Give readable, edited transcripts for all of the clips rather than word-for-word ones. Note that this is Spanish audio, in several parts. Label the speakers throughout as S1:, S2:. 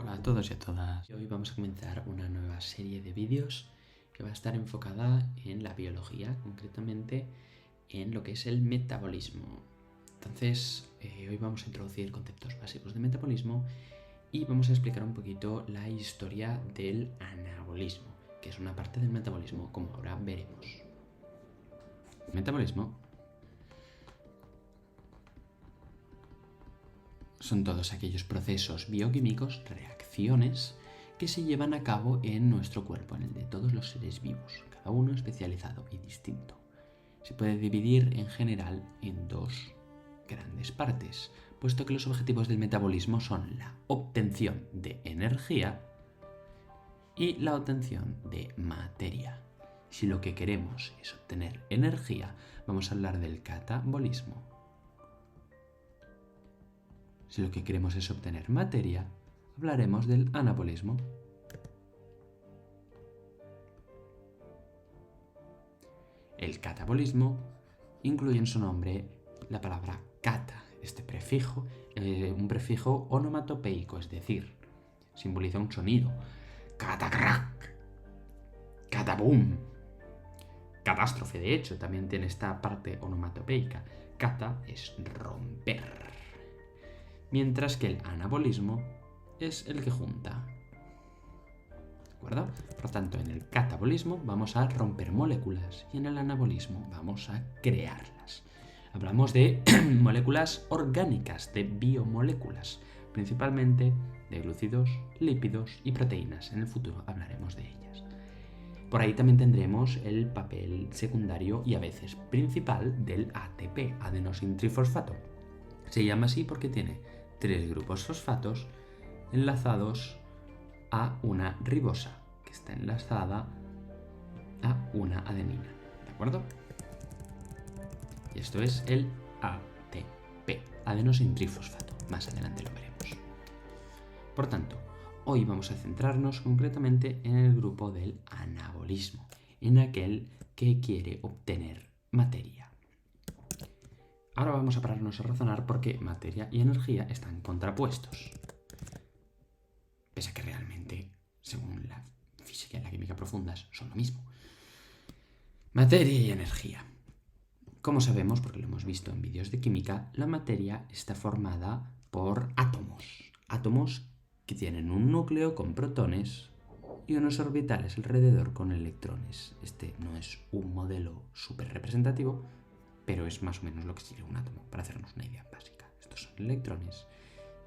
S1: Hola a todos y a todas. Hoy vamos a comenzar una nueva serie de vídeos que va a estar enfocada en la biología, concretamente en lo que es el metabolismo. Entonces, hoy vamos a introducir conceptos básicos de metabolismo y vamos a explicar un poquito la historia del anabolismo, que es una parte del metabolismo, como ahora veremos. El metabolismo son todos aquellos procesos bioquímicos, reacciones, que se llevan a cabo en nuestro cuerpo, en el de todos los seres vivos, cada uno especializado y distinto. Se puede dividir en general en dos grandes partes, puesto que los objetivos del metabolismo son la obtención de energía y la obtención de materia. Si lo que queremos es obtener energía, vamos a hablar del catabolismo. Si lo que queremos es obtener materia, hablaremos del anabolismo. El catabolismo incluye en su nombre la palabra cata, este prefijo, un prefijo onomatopeico, es decir, simboliza un sonido. Catacrac, cataboom, catástrofe, de hecho, también tiene esta parte onomatopeica. Cata es romper. Mientras que el anabolismo es el que junta. ¿De acuerdo? Por tanto, en el catabolismo vamos a romper moléculas y en el anabolismo vamos a crearlas. Hablamos de moléculas orgánicas, de biomoléculas, principalmente de glúcidos, lípidos y proteínas. En el futuro hablaremos de ellas. Por ahí también tendremos el papel secundario y a veces principal del ATP, adenosintrifosfato. Se llama así porque tiene 3 grupos fosfatos enlazados a una ribosa, que está enlazada a una adenina. ¿De acuerdo? Y esto es el ATP, adenosintrifosfato. Más adelante lo veremos. Por tanto, hoy vamos a centrarnos concretamente en el grupo del anabolismo, en aquel que quiere obtener materia. Ahora vamos a pararnos a razonar por qué materia y energía están contrapuestos. Pese a que realmente, según la física y la química profundas, son lo mismo. Materia y energía. Como sabemos, porque lo hemos visto en vídeos de química, la materia está formada por átomos. Átomos que tienen un núcleo con protones y unos orbitales alrededor con electrones. Este no es un modelo súper representativo, pero es más o menos lo que sería un átomo, para hacernos una idea básica. Estos son electrones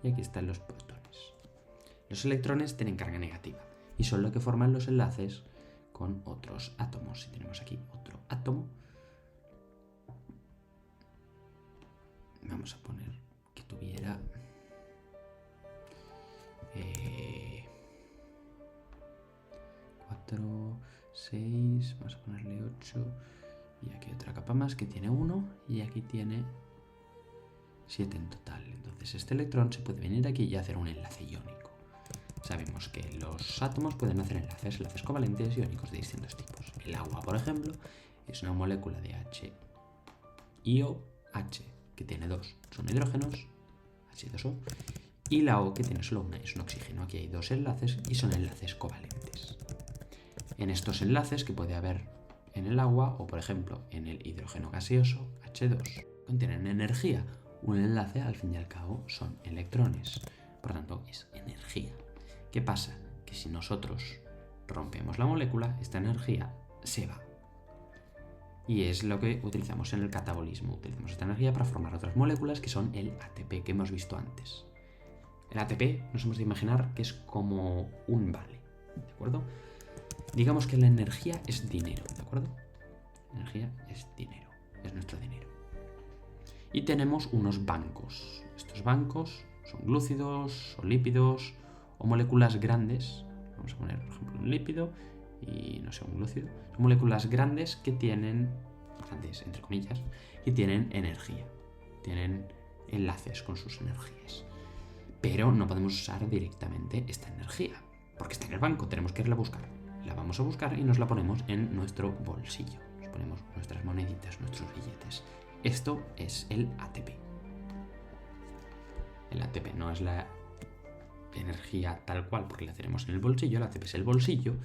S1: y aquí están los protones. Los electrones tienen carga negativa y son lo que forman los enlaces con otros átomos. Si tenemos aquí otro átomo, vamos a poner que tuviera 4, 6, vamos a ponerle 8 y aquí otra capa más que tiene 1 y aquí tiene 7 en total. Entonces este electrón se puede venir aquí y hacer un enlace iónico. Sabemos que los átomos pueden hacer enlaces covalentes iónicos de distintos tipos. El agua, por ejemplo, es una molécula de HIOH, que tiene 2, son hidrógenos, H2O, y la O, que tiene solo una, es un oxígeno. Aquí hay 2 enlaces y son enlaces covalentes. En estos enlaces que puede haber en el agua o, por ejemplo, en el hidrógeno gaseoso, H2, contienen energía. Un enlace, al fin y al cabo, son electrones. Por tanto, es energía. ¿Qué pasa? Que si nosotros rompemos la molécula, esta energía se va. Y es lo que utilizamos en el catabolismo. Utilizamos esta energía para formar otras moléculas que son el ATP que hemos visto antes. El ATP nos hemos de imaginar que es como un vale, ¿de acuerdo? Digamos que la energía es dinero, ¿de acuerdo? La energía es dinero, es nuestro dinero. Y tenemos unos bancos. Estos bancos son glúcidos, o lípidos, o moléculas grandes. Vamos a poner, por ejemplo, un lípido y, no sé, un glúcido. Son moléculas grandes que tienen, grandes entre comillas, y tienen energía. Tienen enlaces con sus energías. Pero no podemos usar directamente esta energía, porque está en el banco, tenemos que irla a buscar. La vamos a buscar y nos la ponemos en nuestro bolsillo. Nos ponemos nuestras moneditas, nuestros billetes. Esto es el ATP. El ATP no es energía tal cual, porque la tenemos en el bolsillo, la ATP es el bolsillo,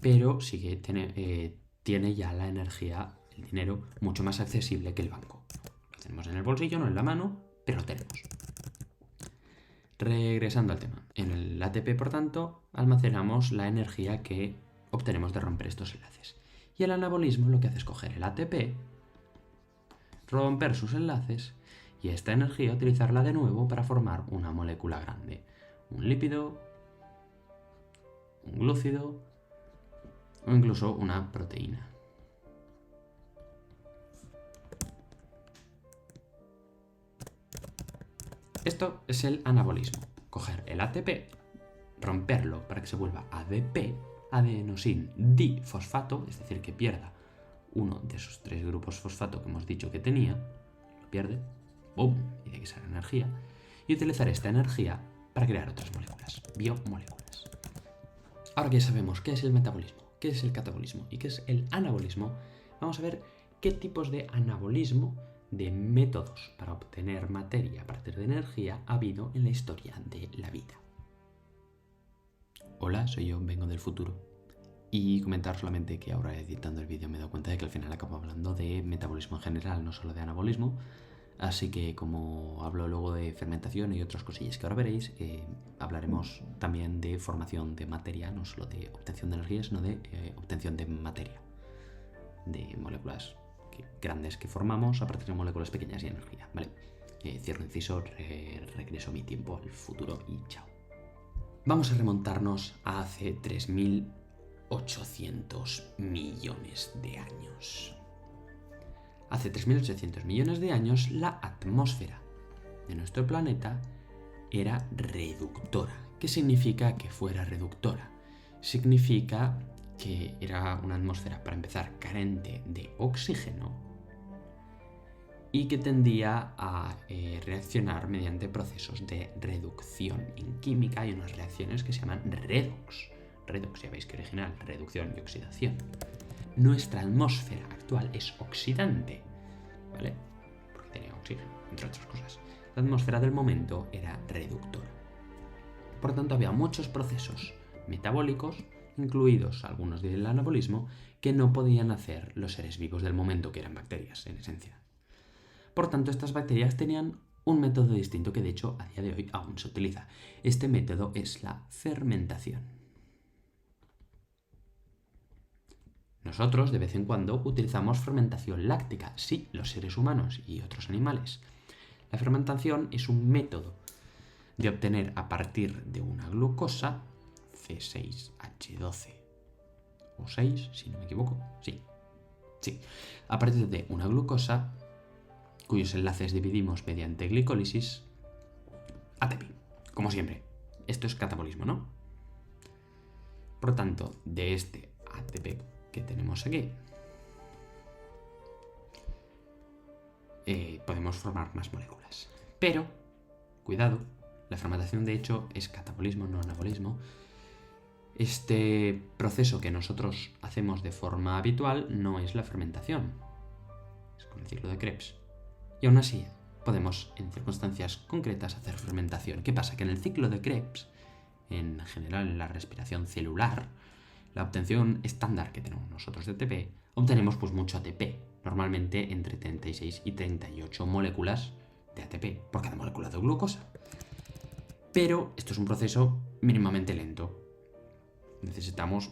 S1: pero tiene ya la energía, el dinero, mucho más accesible que el banco. Lo tenemos en el bolsillo, no en la mano, pero lo tenemos. Regresando al tema. En el ATP, por tanto, almacenamos la energía que obtenemos de romper estos enlaces. Y el anabolismo lo que hace es coger el ATP, romper sus enlaces y esta energía utilizarla de nuevo para formar una molécula grande. Un lípido, un glúcido o incluso una proteína. Esto es el anabolismo. Coger el ATP, romperlo para que se vuelva ADP, adenosin difosfato, es decir, que pierda uno de esos 3 grupos fosfato que hemos dicho que tenía, lo pierde, ¡boom!, y de ahí sale energía, y utilizar esta energía para crear otras moléculas, biomoléculas. Ahora que ya sabemos qué es el metabolismo, qué es el catabolismo y qué es el anabolismo, vamos a ver qué tipos de anabolismo, de métodos para obtener materia a partir de energía, ha habido en la historia de la vida. Hola, soy yo, vengo del futuro. Y comentar solamente que ahora editando el vídeo me he dado cuenta de que al final acabo hablando de metabolismo en general, no solo de anabolismo. Así que como hablo luego de fermentación y otras cosillas que ahora veréis, hablaremos también de formación de materia, no solo de obtención de energía, sino de obtención de materia, de moléculas grandes que formamos a partir de moléculas pequeñas y energía, ¿vale? Cierro inciso, regreso mi tiempo al futuro y chao. Vamos a remontarnos a hace 3.800 millones de años. Hace 3.800 millones de años, la atmósfera de nuestro planeta era reductora. ¿Qué significa que fuera reductora? Significa que era una atmósfera, para empezar, carente de oxígeno y que tendía a reaccionar mediante procesos de reducción. En química hay unas reacciones que se llaman redox. Redox, ya veis que original, reducción y oxidación. Nuestra atmósfera actual es oxidante, ¿vale? Porque tenía oxígeno, entre otras cosas. La atmósfera del momento era reductora. Por tanto, había muchos procesos metabólicos, incluidos algunos del anabolismo, que no podían hacer los seres vivos del momento, que eran bacterias, en esencia. Por tanto, estas bacterias tenían un método distinto que, de hecho, a día de hoy aún se utiliza. Este método es la fermentación. Nosotros, de vez en cuando, utilizamos fermentación láctica, sí, los seres humanos y otros animales. La fermentación es un método de obtener a partir de una glucosa, C6H12 o 6, si no me equivoco, sí, a partir de una glucosa cuyos enlaces dividimos mediante glicólisis, ATP, como siempre. Esto es catabolismo, ¿no? Por tanto, de este ATP que tenemos aquí, podemos formar más moléculas. Pero, cuidado, la fermentación de hecho es catabolismo, no anabolismo. Este proceso que nosotros hacemos de forma habitual no es la fermentación, es como el ciclo de Krebs. Y aún así, podemos, en circunstancias concretas, hacer fermentación. ¿Qué pasa? Que en el ciclo de Krebs, en general en la respiración celular, la obtención estándar que tenemos nosotros de ATP, obtenemos pues mucho ATP, normalmente entre 36 y 38 moléculas de ATP por cada molécula de glucosa. Pero esto es un proceso mínimamente lento. Necesitamos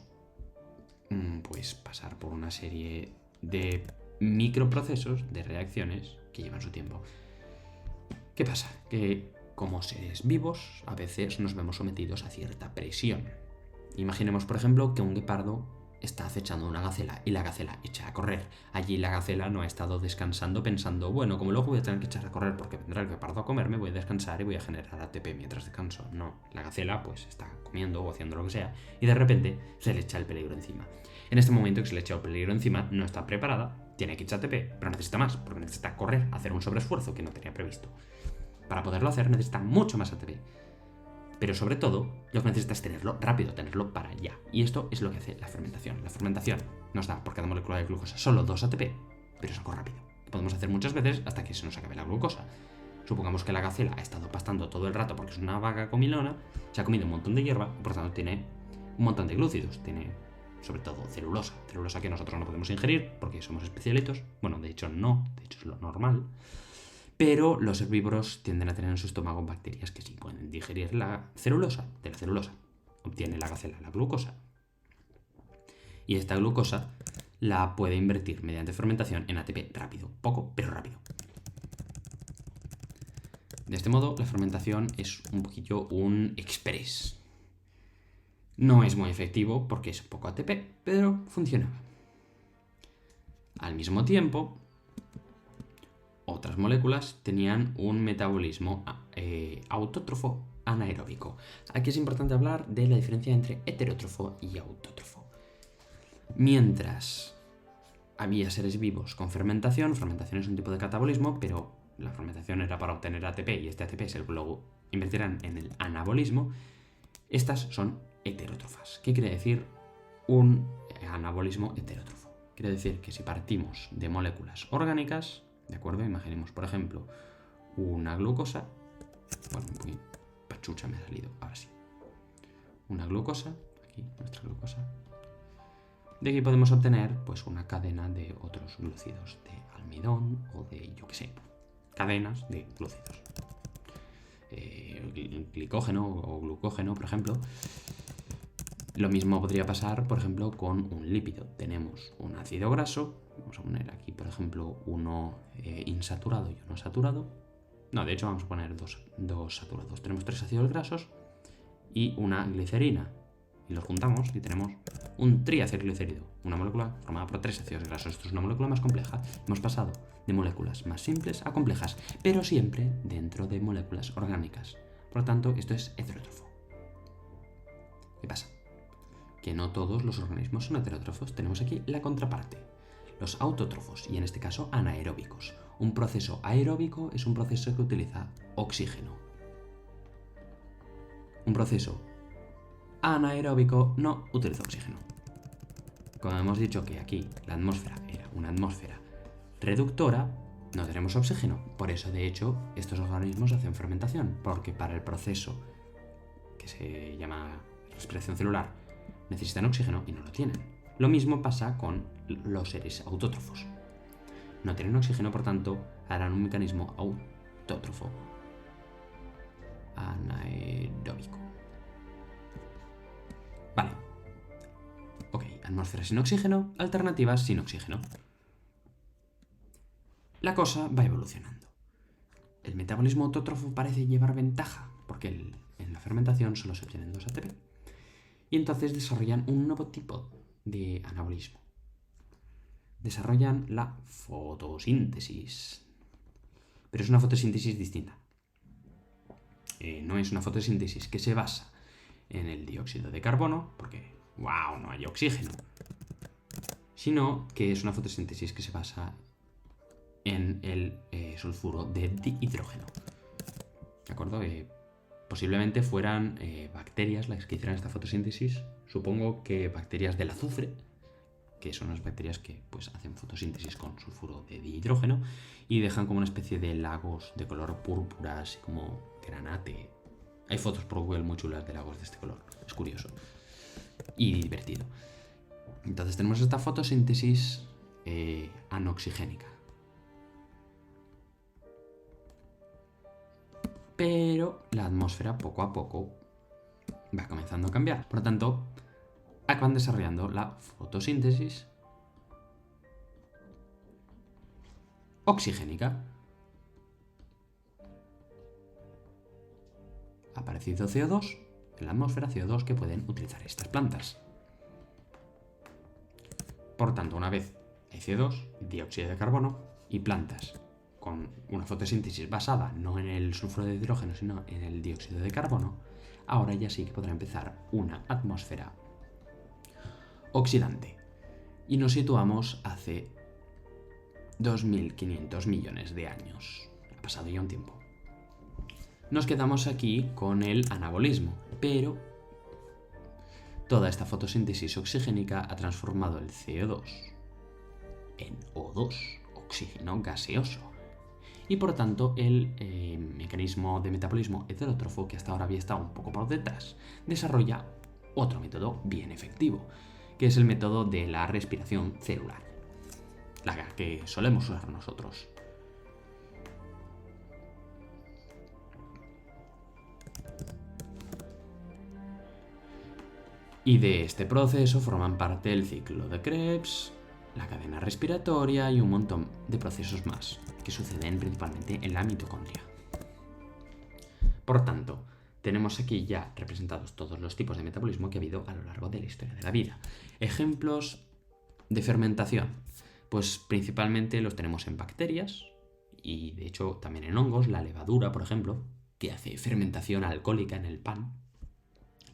S1: pues pasar por una serie de microprocesos, de reacciones que llevan su tiempo. ¿Qué pasa? Que como seres vivos a veces nos vemos sometidos a cierta presión. Imaginemos, por ejemplo, que un guepardo está acechando una gacela y la gacela echa a correr. Allí la gacela no ha estado descansando pensando, bueno, como luego voy a tener que echar a correr porque vendrá el guepardo a comerme, voy a descansar y voy a generar ATP mientras descanso. No, la gacela pues está comiendo o haciendo lo que sea y de repente se le echa el peligro encima. En este momento que se le echa el peligro encima, no está preparada, tiene que echar ATP, pero necesita más, porque necesita correr, hacer un sobreesfuerzo que no tenía previsto. Para poderlo hacer necesita mucho más ATP. Pero sobre todo, lo que necesita es tenerlo rápido, tenerlo para ya. Y esto es lo que hace la fermentación. La fermentación nos da por cada molécula de glucosa solo 2 ATP, pero es algo rápido. Lo podemos hacer muchas veces hasta que se nos acabe la glucosa. Supongamos que la gacela ha estado pastando todo el rato porque es una vaca comilona, se ha comido un montón de hierba y por tanto tiene un montón de glúcidos. Tiene sobre todo celulosa que nosotros no podemos ingerir porque somos especialitos. Bueno, de hecho no, de hecho es lo normal. Pero los herbívoros tienden a tener en su estómago bacterias que sí pueden digerir la celulosa. De la celulosa obtiene la gacela la glucosa. Y esta glucosa la puede invertir mediante fermentación en ATP rápido, poco pero rápido. De este modo, la fermentación es un poquillo un express. No es muy efectivo porque es poco ATP, pero funcionaba. Al mismo tiempo, otras moléculas tenían un metabolismo autótrofo anaeróbico. Aquí es importante hablar de la diferencia entre heterótrofo y autótrofo. Mientras había seres vivos con fermentación es un tipo de catabolismo, pero la fermentación era para obtener ATP y este ATP se luego invertirán en el anabolismo, estas son heterótrofas. ¿Qué quiere decir un anabolismo heterótrofo? Quiere decir que si partimos de moléculas orgánicas, ¿de acuerdo? Imaginemos, por ejemplo, una glucosa. Bueno, muy pachucha me ha salido, ahora sí. Una glucosa, aquí nuestra glucosa. De aquí podemos obtener pues una cadena de otros glúcidos, de almidón o de, yo qué sé, cadenas de glúcidos. Glicógeno o glucógeno, por ejemplo. Lo mismo podría pasar, por ejemplo, con un lípido. Tenemos un ácido graso, vamos a poner aquí, por ejemplo, uno insaturado y uno saturado. No, de hecho vamos a poner dos saturados. Tenemos 3 ácidos grasos y una glicerina. Y los juntamos y tenemos un triacilglicérido, una molécula formada por 3 ácidos grasos. Esto es una molécula más compleja. Hemos pasado de moléculas más simples a complejas, pero siempre dentro de moléculas orgánicas. Por lo tanto, esto es heterótrofo. ¿Qué pasa? Que no todos los organismos son heterótrofos. Tenemos aquí la contraparte, los autótrofos, y en este caso anaeróbicos. Un proceso aeróbico es un proceso que utiliza oxígeno. Un proceso anaeróbico no utiliza oxígeno. Como hemos dicho que aquí la atmósfera era una atmósfera reductora, no tenemos oxígeno. Por eso, de hecho, estos organismos hacen fermentación, porque para el proceso que se llama respiración celular necesitan oxígeno y no lo tienen. Lo mismo pasa con los seres autótrofos. No tienen oxígeno, por tanto, harán un mecanismo autótrofo anaeróbico. Vale. Ok, atmósfera sin oxígeno, alternativas sin oxígeno. La cosa va evolucionando. El metabolismo autótrofo parece llevar ventaja, porque en la fermentación solo se obtienen 2 ATP. Y entonces desarrollan un nuevo tipo de anabolismo. Desarrollan la fotosíntesis. Pero es una fotosíntesis distinta. No es una fotosíntesis que se basa en el dióxido de carbono, porque, ¡wow!, no hay oxígeno. Sino que es una fotosíntesis que se basa en el sulfuro de dihidrógeno. ¿De acuerdo? Posiblemente fueran bacterias las que hicieran esta fotosíntesis. Supongo que bacterias del azufre, que son las bacterias que pues, hacen fotosíntesis con sulfuro de dihidrógeno y dejan como una especie de lagos de color púrpura, así como granate. Hay fotos por Google muy chulas de lagos de este color. Es curioso y divertido. Entonces tenemos esta fotosíntesis anoxigénica. Pero la atmósfera poco a poco va comenzando a cambiar. Por lo tanto, acaban desarrollando la fotosíntesis oxigénica. Ha aparecido CO2 en la atmósfera, CO2 que pueden utilizar estas plantas. Por tanto, una vez hay CO2, dióxido de carbono y plantas con una fotosíntesis basada no en el sulfuro de hidrógeno, sino en el dióxido de carbono, ahora ya sí que podrá empezar una atmósfera oxidante. Y nos situamos hace 2.500 millones de años. Ha pasado ya un tiempo. Nos quedamos aquí con el anabolismo, pero toda esta fotosíntesis oxigénica ha transformado el CO2 en O2, oxígeno gaseoso. y por tanto el mecanismo de metabolismo heterótrofo, que hasta ahora había estado un poco por detrás, desarrolla otro método bien efectivo, que es el método de la respiración celular, la que solemos usar nosotros. Y de este proceso forman parte el ciclo de Krebs, la cadena respiratoria y un montón de procesos más, que suceden principalmente en la mitocondria. Por tanto, tenemos aquí ya representados todos los tipos de metabolismo que ha habido a lo largo de la historia de la vida. Ejemplos de fermentación, pues principalmente los tenemos en bacterias y de hecho también en hongos, la levadura, por ejemplo, que hace fermentación alcohólica en el pan.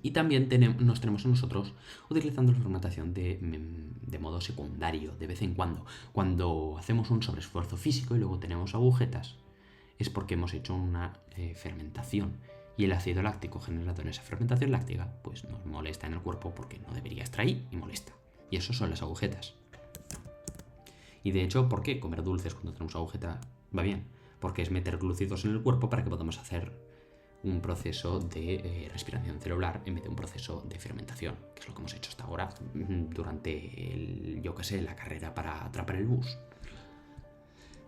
S1: Y también nos tenemos a nosotros utilizando la fermentación de modo secundario, de vez en cuando. Cuando hacemos un sobreesfuerzo físico y luego tenemos agujetas, es porque hemos hecho una fermentación. Y el ácido láctico generado en esa fermentación láctica pues nos molesta en el cuerpo porque no debería estar ahí y molesta. Y eso son las agujetas. Y de hecho, ¿por qué comer dulces cuando tenemos agujeta va bien? Porque es meter glúcidos en el cuerpo para que podamos hacer un proceso de respiración celular en vez de un proceso de fermentación, que es lo que hemos hecho hasta ahora durante, la carrera para atrapar el bus.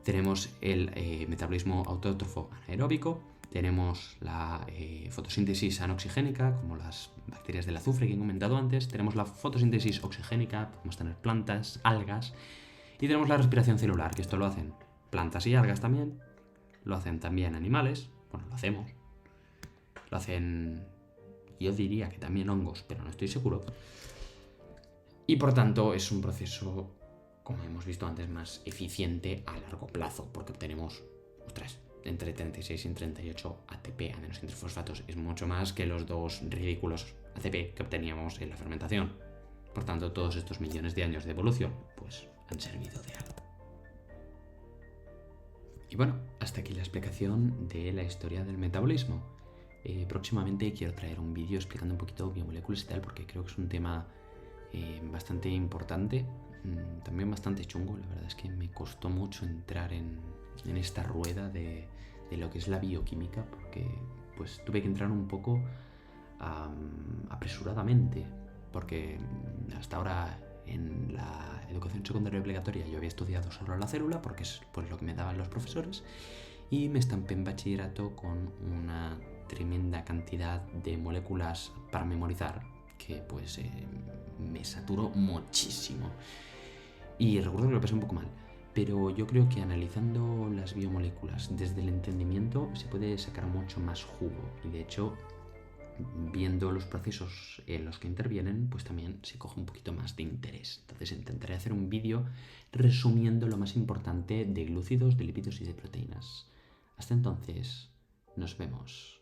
S1: Tenemos el metabolismo autótrofo anaeróbico, tenemos la fotosíntesis anoxigénica, como las bacterias del azufre que he comentado antes, tenemos la fotosíntesis oxigénica, podemos tener plantas, algas, y tenemos la respiración celular, que esto lo hacen plantas y algas también, lo hacen también animales, bueno, lo hacemos. Lo hacen, yo diría que también hongos, pero no estoy seguro. Y por tanto es un proceso, como hemos visto antes, más eficiente a largo plazo, porque obtenemos, entre 36 y 38 ATP, aminosintrifosfatos. Es mucho más que los 2 ridículos ATP que obteníamos en la fermentación. Por tanto, todos estos millones de años de evolución, pues han servido de algo. Y bueno, hasta aquí la explicación de la historia del metabolismo. Próximamente quiero traer un vídeo explicando un poquito biomoléculas y tal, porque creo que es un tema bastante importante, también bastante chungo. La verdad es que me costó mucho entrar en esta rueda de lo que es la bioquímica, porque pues tuve que entrar un poco apresuradamente, porque hasta ahora en la educación secundaria obligatoria yo había estudiado solo la célula, porque es pues lo que me daban los profesores, y me estampé en bachillerato con una tremenda cantidad de moléculas para memorizar que pues me saturó muchísimo y recuerdo que lo pasé un poco mal, pero yo creo que analizando las biomoléculas desde el entendimiento se puede sacar mucho más jugo y de hecho viendo los procesos en los que intervienen pues también se coge un poquito más de interés. Entonces intentaré hacer un vídeo resumiendo lo más importante de glúcidos, de lípidos y de proteínas. Hasta entonces, nos vemos.